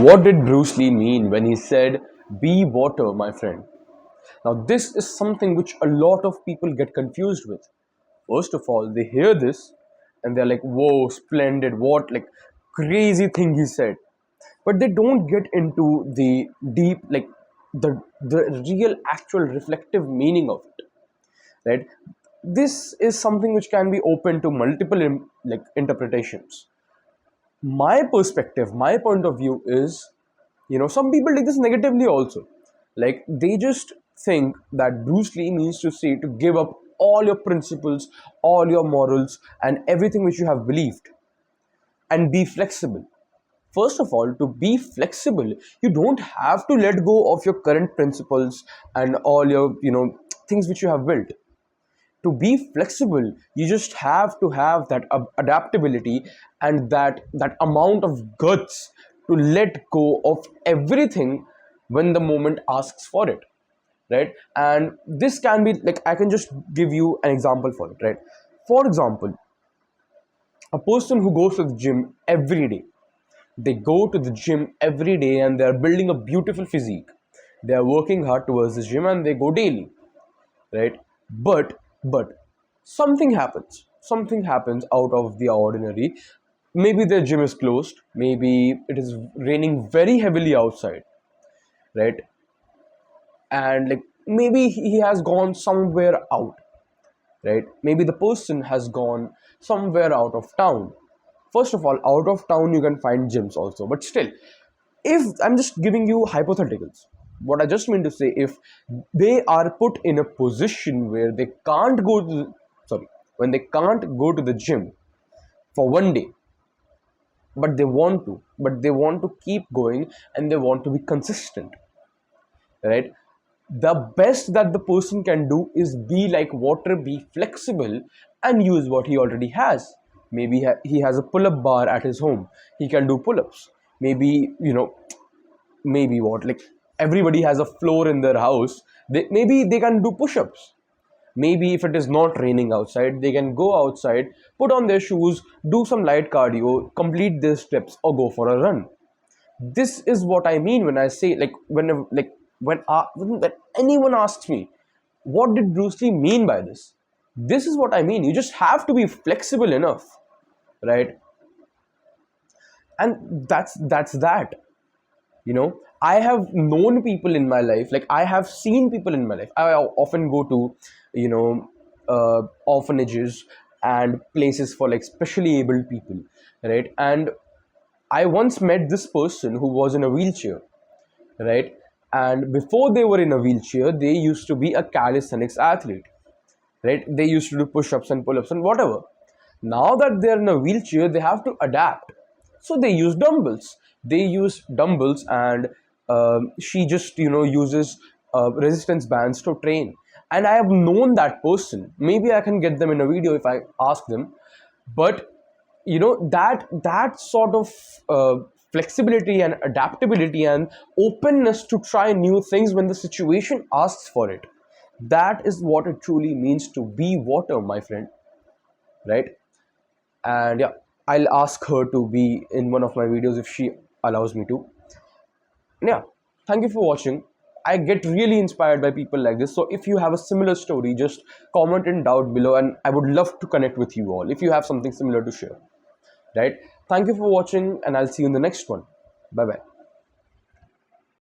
What did Bruce Lee mean when he said, "Be water, my friend"? Now, this is something which a lot of people get confused with. First of all, they hear this and they're like, "Whoa, splendid, what like crazy thing he said." But they don't get into the deep, like the real, actual, reflective meaning of it, right? This is something which can be open to multiple interpretations. My perspective, my point of view is, some people take this negatively also. Like they just think that Bruce Lee means to say to give up all your principles, all your morals, and everything which you have believed and be flexible. First of all, to be flexible, you don't have to let go of your current principles and all your, things which you have built. To be flexible, you just have to have that adaptability and that amount of guts to let go of everything when the moment asks for it, right? And this can be like, I can just give you an example for it, right? For example, a person who goes to the gym every day, they go to the gym every day and they are building a beautiful physique. They are working hard towards the gym and they go daily, right? But something happens out of the ordinary. Maybe their gym is closed, maybe it is raining very heavily outside, right? And like maybe he has gone somewhere out, right? Maybe the person has gone somewhere out of town. First of all, out of town you can find gyms also, but still, if I'm just giving you hypotheticals, what I just mean to say, if they are put in a position where they can't go to sorry, when they can't go to the gym for one day, but they want to keep going and they want to be consistent, right? The best that the person can do is be like water, be flexible, and use what he already has. Maybe he has a pull-up bar at his home, he can do pull-ups. Maybe what, like, everybody has a floor in their house, maybe they can do push-ups. Maybe if it is not raining outside, they can go outside, put on their shoes, do some light cardio, complete their steps, or go for a run. This is what I mean when I say, like, when anyone asks me, what did Bruce Lee mean by this? This is what I mean. You just have to be flexible enough, right? And that's that. I have known people in my life, like I have seen people in my life. I often go to, orphanages and places for like specially abled people, right? And I once met this person who was in a wheelchair, right? And before they were in a wheelchair, they used to be a calisthenics athlete, right? They used to do push-ups and pull-ups and whatever. Now that they're in a wheelchair, they have to adapt. So they use dumbbells. And she just uses resistance bands to train. And I have known that person. Maybe I can get them in a video if I ask them. But that sort of flexibility and adaptability and openness to try new things when the situation asks for it, that is what it truly means to be water, my friend, right? And yeah, I'll ask her to be in one of my videos if she allows me to. And yeah, thank you for watching. I get really inspired by people like this. So if you have a similar story, just comment it down below and I would love to connect with you all if you have something similar to share, right? Thank you for watching and I'll see you in the next one. Bye bye.